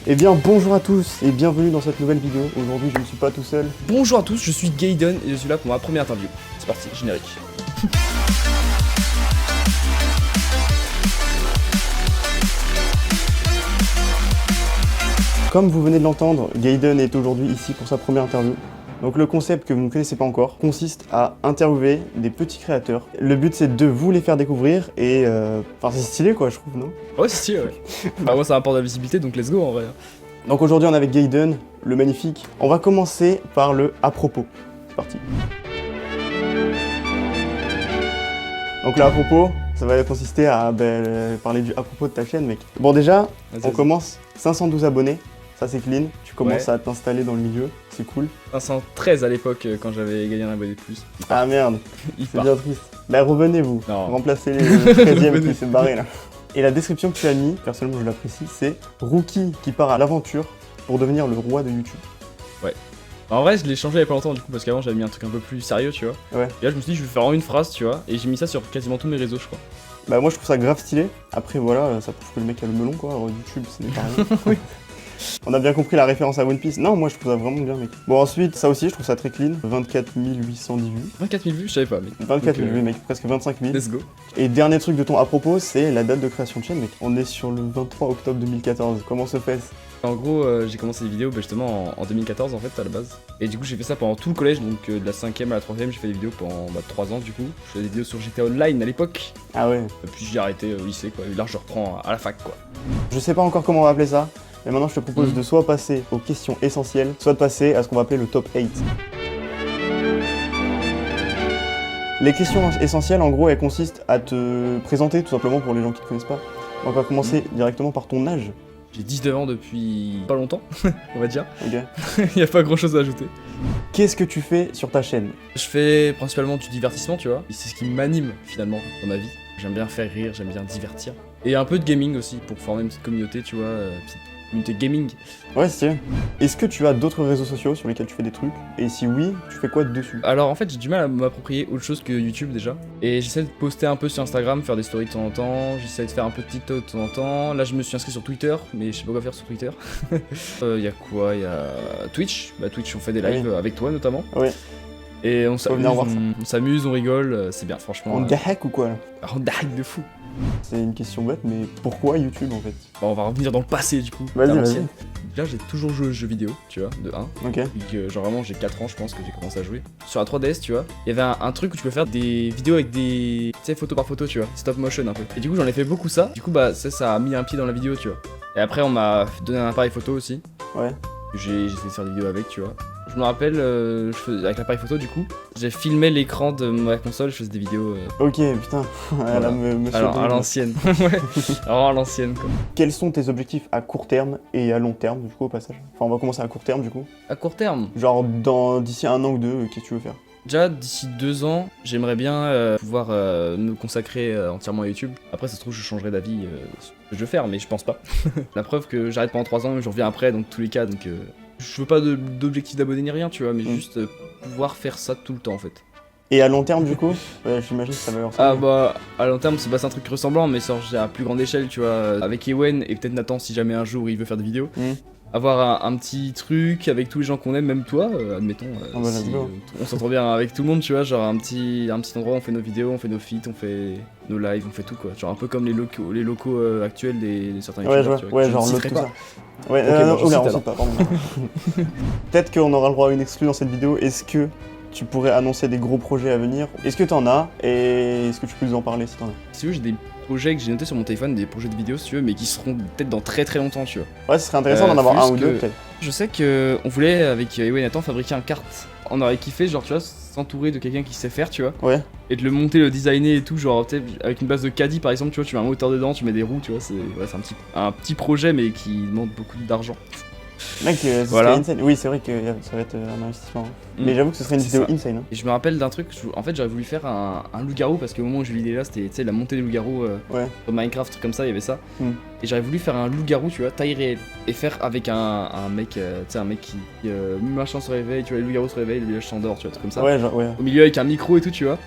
Eh bien bonjour à tous et bienvenue dans cette nouvelle vidéo. Aujourd'hui je ne suis pas tout seul. Bonjour à tous, je suis Gaiden et je suis là pour ma première interview. C'est parti, générique. Comme vous venez de l'entendre, Gaiden est aujourd'hui ici pour sa première interview. Donc le concept que vous ne connaissez pas encore consiste à interviewer des petits créateurs. Le but c'est de vous les faire découvrir et enfin c'est stylé quoi je trouve, non? Ouais c'est stylé ouais. Bah moi ça apporte de la visibilité donc let's go en vrai. Donc aujourd'hui on est avec Gaiden, le magnifique. On va commencer par le à propos. C'est parti. Donc là à propos, ça va consister à parler du à propos de ta chaîne mec. Bon déjà, on commence 512 abonnés. Ça c'est clean, tu commences à t'installer dans le milieu, c'est cool. 513 à l'époque quand j'avais gagné un abonné de plus. Ah merde, c'est bien triste. Bah revenez-vous, remplacez les 13e qui s'est barré là. Et la description que tu as mis, personnellement je l'apprécie, c'est Rookie qui part à l'aventure pour devenir le roi de YouTube. Ouais. En vrai je l'ai changé il y a pas longtemps du coup parce qu'avant j'avais mis un truc un peu plus sérieux tu vois. Ouais. Et là je me suis dit je vais faire en une phrase tu vois et j'ai mis ça sur quasiment tous mes réseaux je crois. Bah moi je trouve ça grave stylé, après voilà, ça prouve que le mec a le melon quoi, alors YouTube ce n'est pas rien. Oui. On a bien compris la référence à One Piece. Non, moi je trouve ça vraiment bien, mec. Bon, ensuite, ça aussi, je trouve ça très clean. 24 810 vues. 24 000 vues, je savais pas, mec. 24 000 vues, mec. Presque 25 000. Let's go. Et dernier truc de ton à propos, c'est la date de création de chaîne, mec. On est sur le 23 octobre 2014. Comment se fait-ce? En gros, j'ai commencé les vidéos justement en 2014 en fait à la base. Et du coup, j'ai fait ça pendant tout le collège, donc de la 5ème à la 3ème, j'ai fait des vidéos pendant 3 ans du coup. Je faisais des vidéos sur GTA Online à l'époque. Ah ouais. Et puis j'ai arrêté au lycée quoi. Et là, je reprends à la fac quoi. Je sais pas encore comment on va appeler ça. Mais maintenant je te propose de soit passer aux questions essentielles, soit de passer à ce qu'on va appeler le top 8. Les questions essentielles en gros elles consistent à te présenter tout simplement pour les gens qui te connaissent pas. On va commencer directement par ton âge. J'ai 19 ans depuis pas longtemps, on va dire. Ok. Il y a pas grand chose à ajouter. Qu'est-ce que tu fais sur ta chaîne? Je fais principalement du divertissement tu vois. Et c'est ce qui m'anime finalement dans ma vie. J'aime bien faire rire, j'aime bien divertir. Et un peu de gaming aussi pour former une petite communauté tu vois. Petite communauté gaming. Ouais, c'est. Est-ce que tu as d'autres réseaux sociaux sur lesquels tu fais des trucs? Et si oui, tu fais quoi dessus? Alors en fait j'ai du mal à m'approprier autre chose que YouTube déjà. Et j'essaie de poster un peu sur Instagram, faire des stories de temps en temps. J'essaie de faire un peu de TikTok de temps en temps. Là je me suis inscrit sur Twitter, mais je sais pas quoi faire sur Twitter. Y a quoi? Y a Twitch. Bah Twitch on fait des lives avec toi notamment. Ouais. Et on s'amuse, on rigole, c'est bien franchement. On hack ou quoi là? On hack de fou. C'est une question bête, mais pourquoi YouTube en fait? Bon, on va revenir dans le passé du coup. Vas-y. Là j'ai toujours joué aux jeux vidéo, tu vois, de 1. Ok. Et genre vraiment j'ai 4 ans je pense que j'ai commencé à jouer. Sur la 3DS tu vois, il y avait un truc où tu peux faire des vidéos avec des... Tu sais, photo par photo tu vois, stop motion un peu. Et du coup j'en ai fait beaucoup ça. Du coup bah ça a mis un pied dans la vidéo tu vois. Et après on m'a donné un appareil photo aussi. Ouais. J'ai essayé de faire des vidéos avec tu vois. Je me rappelle, avec l'appareil photo du coup, j'ai filmé l'écran de ma console, je faisais des vidéos. Ok, putain, voilà. Alors à l'ancienne. Ouais. Alors à l'ancienne quoi. Quels sont tes objectifs à court terme et à long terme du coup au passage? Enfin on va commencer à court terme du coup. À court terme? Genre d'ici 1 an ou 2, qu'est-ce que tu veux faire? Déjà d'ici 2 ans, j'aimerais bien pouvoir me consacrer entièrement à YouTube. Après ça se trouve je changerai d'avis ce que je veux faire mais je pense pas. La preuve que j'arrête pendant 3 ans, je reviens après dans tous les cas donc... Je veux pas d'objectif d'abonnés ni rien, tu vois, mais juste pouvoir faire ça tout le temps en fait. Et à long terme du coup? J'imagine que ça va ressembler. Ah bah, à long terme c'est un truc ressemblant, mais genre à plus grande échelle, tu vois, avec Ewen et peut-être Nathan si jamais un jour il veut faire des vidéos. Avoir un petit truc avec tous les gens qu'on aime, même toi, admettons, si, on s'entend bien avec tout le monde, tu vois, genre un petit endroit où on fait nos vidéos, on fait nos feats, on fait nos lives, on fait tout quoi, genre un peu comme les locaux actuels des certains youtubeurs, tu vois, ouais, genre tout ça. Ouais, on sait pas, pardon. Peut-être qu'on aura le droit à une exclue dans cette vidéo. Est-ce que tu pourrais annoncer des gros projets à venir? Est-ce que t'en as? Et est-ce que tu peux nous en parler si t'en as? Si tu veux, j'ai des projets que j'ai notés sur mon téléphone, des projets de vidéos si tu veux, mais qui seront peut-être dans très très longtemps, tu vois. Ouais, ce serait intéressant d'en avoir un ou deux peut-être. Je sais qu'on voulait, avec Ewen et Nathan, fabriquer un kart. On aurait kiffé, genre, tu vois, s'entourer de quelqu'un qui sait faire, tu vois. Ouais. Et de le monter, le designer et tout, genre, tu sais, avec une base de caddie par exemple, tu vois, tu mets un moteur dedans, tu mets des roues, tu vois, c'est un petit projet, mais qui demande beaucoup d'argent. Mec, ce serait insane. Oui, c'est vrai que ça va être un investissement. Mais j'avoue que ce serait une vidéo insane. Et je me rappelle d'un truc, en fait j'aurais voulu faire un loup-garou parce qu'au moment où j'ai eu l'idée là, c'était la montée des loups-garous sur Minecraft, truc comme ça, il y avait ça. Et j'aurais voulu faire un loup-garou, tu vois, taille réelle. Et faire avec un mec, tu sais, un mec qui machin se réveille, tu vois, les loups-garous se réveillent, le village s'endort, tu vois, truc comme ça. Ouais, genre, ouais. Au milieu avec un micro et tout, tu vois.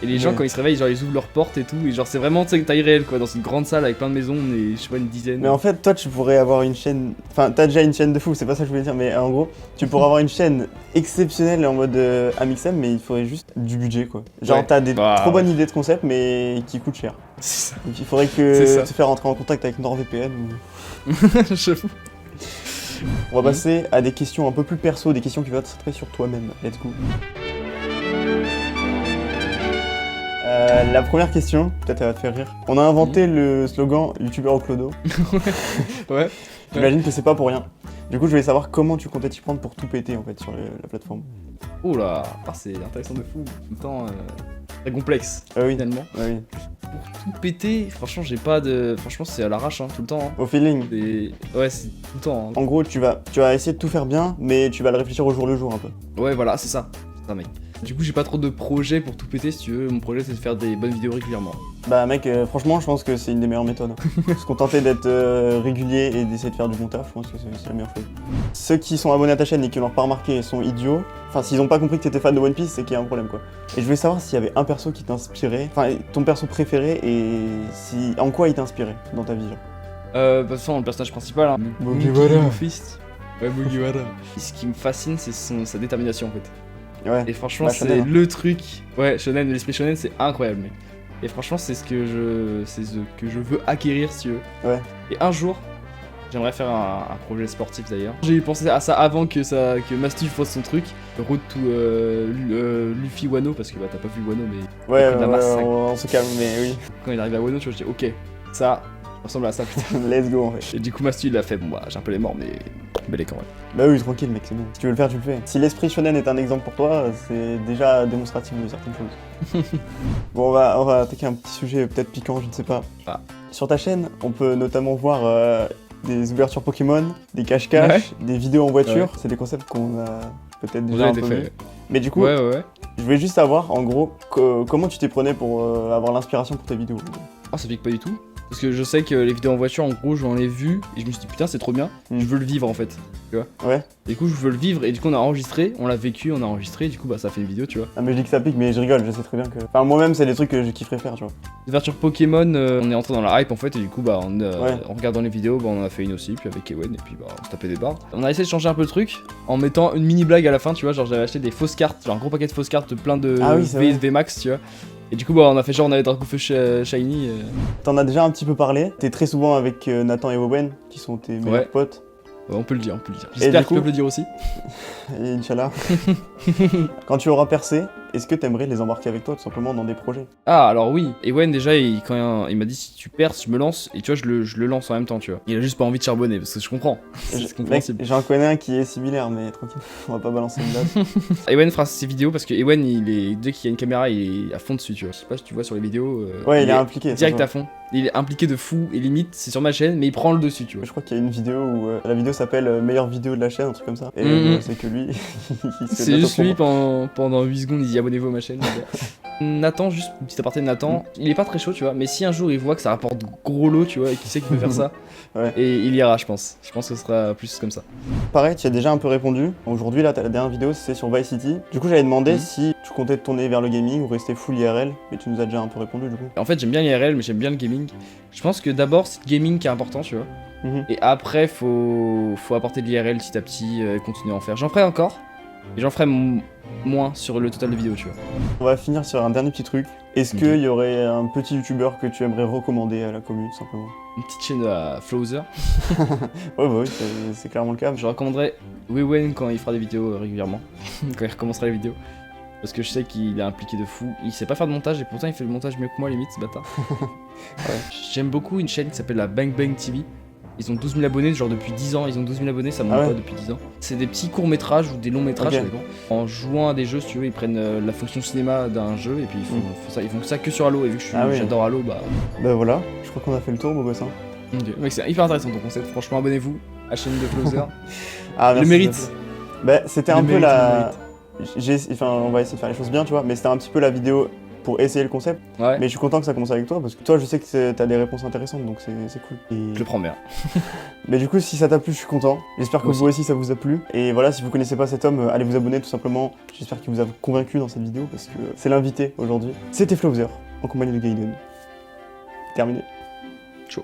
Et les gens, Ouais. quand ils se réveillent, genre ils ouvrent leurs portes et tout. Et genre, c'est vraiment, tu sais, une taille réelle quoi. Dans une grande salle avec plein de maisons, et je sais pas, une dizaine. Mais en fait, toi, tu pourrais avoir une chaîne. Enfin, t'as déjà une chaîne de fou, c'est pas ça que je voulais dire, mais en gros, tu pourrais avoir une chaîne exceptionnelle en mode Amixem, mais il faudrait juste du budget, quoi. Genre, Ouais. t'as des Bah, trop ouais. bonnes idées de concept, mais qui coûtent cher. C'est ça. Donc, il faudrait C'est ça. te faire rentrer en contact avec NordVPN. J'avoue. On va passer à des questions un peu plus perso, des questions qui vont être centrées sur toi-même. Let's go. La première question, peut-être elle va te faire rire. On a inventé le slogan youtubeur au clodo. Ouais. J'imagine que c'est pas pour rien. Du coup, je voulais savoir comment tu comptais t'y prendre pour tout péter en fait sur la plateforme. Oh là, c'est intéressant de fou. En même temps, très complexe Ah oui, finalement. ah oui. Pour tout péter, franchement, j'ai pas de. Franchement, c'est à l'arrache, hein, tout le temps. Hein. Au feeling. Ouais, c'est tout le temps. Hein. En gros, tu vas essayer de tout faire bien, mais tu vas le réfléchir au jour le jour un peu. Ouais, voilà, c'est ça. C'est ça, mec. Du coup, j'ai pas trop de projets pour tout péter, si tu veux. Mon projet, c'est de faire des bonnes vidéos régulièrement. Bah mec, franchement, je pense que c'est une des meilleures méthodes. Se contenter d'être régulier et d'essayer de faire du bon taf, je pense que c'est la meilleure chose. Ceux qui sont abonnés à ta chaîne et qui l'ont pas remarqué sont idiots. Enfin, s'ils ont pas compris que t'étais fan de One Piece, c'est qu'il y a un problème quoi. Et je voulais savoir s'il y avait un perso qui t'inspirait, enfin ton perso préféré et si en quoi il t'inspirait dans ta vie. Genre. De toute façon, le personnage principal, hein, Mugiwara. Fist. Ouais, Mugiwara. Ce qui me fascine, c'est sa détermination en fait. Ouais. Et franchement, Bah, c'est shonen, hein. le truc. Ouais, shonen, l'esprit shonen, c'est incroyable, mec. Et franchement, c'est ce que je veux acquérir, si tu veux. Ouais. Et un jour, j'aimerais faire un projet sportif d'ailleurs. J'ai pensé à ça avant que Mastiff fasse son truc. Road to Luffy Wano, parce que bah, t'as pas vu Wano, mais Ouais, de la masse, ça. on se calme, mais oui. quand il arrive à Wano, tu vois, je dis ok, ça ressemble à ça, putain. Let's go en fait. Et du coup, Mastiff il a fait, bon bah, j'ai un peu les morts, mais bel écran, ouais. Bah oui, tranquille mec, c'est bon. Si tu veux le faire, tu le fais. Si l'esprit shonen est un exemple pour toi, c'est déjà démonstratif de certaines choses. Bon, on va attaquer un petit sujet peut-être piquant, je ne sais pas. Ah. Sur ta chaîne, on peut notamment voir des ouvertures Pokémon, des cache-cache, des vidéos en voiture. C'est des concepts qu'on a peut-être déjà un peu vus. Mais du coup, Ouais. je voulais juste savoir, en gros, comment tu t'y prenais pour avoir l'inspiration pour tes vidéos. Oh, ça pique pas du tout. Parce que je sais que les vidéos en voiture, en gros, j'en ai vu et je me suis dit putain, c'est trop bien. Mm. Je veux le vivre en fait. Tu vois. Ouais. Et du coup, je veux le vivre et du coup, on a enregistré, on l'a vécu, on a enregistré. Et du coup, bah, ça fait une vidéo, tu vois. Ah mais je dis que ça pique, mais je rigole, je sais très bien que... Enfin, moi-même, c'est des trucs que je kifferais faire, tu vois. L'ouverture Pokémon, on est entré dans la hype en fait. Et du coup, bah, Ouais. en regardant les vidéos, bah, on en a fait une aussi. Puis avec Ewen, et puis bah, on se tapait des barres. On a essayé de changer un peu le truc en mettant une mini blague à la fin, tu vois. Genre, j'avais acheté des fausses cartes, genre un gros paquet de fausses cartes, plein de Ah oui, c'est vrai. VMAX, tu vois. Et du coup, bah, on a fait genre, on avait Dracofeu Shiny. T'en as déjà un petit peu parlé. T'es très souvent avec Nathan et Owen, qui sont tes meilleurs Ouais. potes. On peut le dire, on peut le dire. Et J'espère du qu'ils coup- peuvent le dire aussi. Et Inch'Allah. Quand tu auras percé, est-ce que t'aimerais les embarquer avec toi tout simplement dans des projets? Ah alors oui, Ewen déjà quand il m'a dit si tu perds, je me lance et tu vois je le lance en même temps tu vois. Il a juste pas envie de charbonner parce que je comprends. C'est Mec, compréhensible. j'en connais un qui est similaire, mais tranquille, on va pas balancer une date. Ewen fera ses vidéos parce que Ewen dès qu'il y a une caméra il est à fond dessus tu vois. Je sais pas si tu vois sur les vidéos. Ouais, il est impliqué. ça, direct je à fond. Il est impliqué de fou et limite c'est sur ma chaîne mais il prend le dessus tu vois. Je crois qu'il y a une vidéo où la vidéo s'appelle meilleure vidéo de la chaîne, un truc comme ça. Et c'est que lui, il se C'est met juste au lui combat. pendant 8 secondes il dit abonnez-vous à ma chaîne. Nathan, juste une petite aparté de Nathan, il est pas très chaud tu vois, mais si un jour il voit que ça rapporte gros lot tu vois et qu'il sait qu'il peut faire ça, Ouais. et il ira je pense. Je pense que ce sera plus comme ça. Pareil, tu as déjà un peu répondu. Aujourd'hui, là, la dernière vidéo, c'est sur Vice City. Du coup, j'avais demandé Mhm. si tu comptais te tourner vers le gaming ou rester full IRL, mais tu nous as déjà un peu répondu du coup. En fait, j'aime bien l'IRL, mais j'aime bien le gaming. Je pense que d'abord, c'est le gaming qui est important, tu vois. Mhm. Et après, faut apporter de l'IRL petit à petit, continuer à en faire. J'en ferai encore, mais j'en ferai moins sur le total de vidéos, tu vois. On va finir sur un dernier petit truc. Est-ce Ok. qu'il y aurait un petit youtubeur que tu aimerais recommander à la commune, tout simplement? Une petite chaîne à Flowser. Ouais, bah oui, c'est clairement le cas. Je recommanderais Wewen quand il fera des vidéos régulièrement, quand il recommencera les vidéos. Parce que je sais qu'il est impliqué de fou. Il sait pas faire de montage et pourtant il fait le montage mieux que moi, limite, ce bâtard. Ouais. J'aime beaucoup une chaîne qui s'appelle la Bang Bang TV. Ils ont 12 000 abonnés, genre depuis 10 ans, ils ont 12 000 abonnés, ça monte Ah ouais. pas depuis 10 ans. C'est des petits courts-métrages ou des longs-métrages, Ok. ça dépend. En jouant à des jeux, si tu veux, ils prennent la fonction cinéma d'un jeu et puis ils font ça que sur Halo. Et vu que Ah oui. j'adore Halo, bah. Bah voilà, je crois qu'on a fait le tour, beau gosse. Hein. Mec, c'est hyper intéressant ton concept, franchement, abonnez-vous à la chaîne de Flowser. Ah, Le merci, mérite. merci. Bah, c'était Le un peu mérite, la. Enfin, on va essayer de faire les choses bien, tu vois, mais c'était un petit peu la vidéo pour essayer le concept. Ouais. Mais je suis content que ça commence avec toi parce que toi, je sais que t'as des réponses intéressantes, donc c'est cool. Et... Je le prends bien. Mais du coup, si ça t'a plu, je suis content. J'espère que Moi vous aussi, ça vous a plu. Et voilà, si vous connaissez pas cet homme, allez vous abonner tout simplement. J'espère qu'il vous a convaincu dans cette vidéo parce que c'est l'invité aujourd'hui. C'était Flowzer, en compagnie de Gaiden. Terminé. Ciao.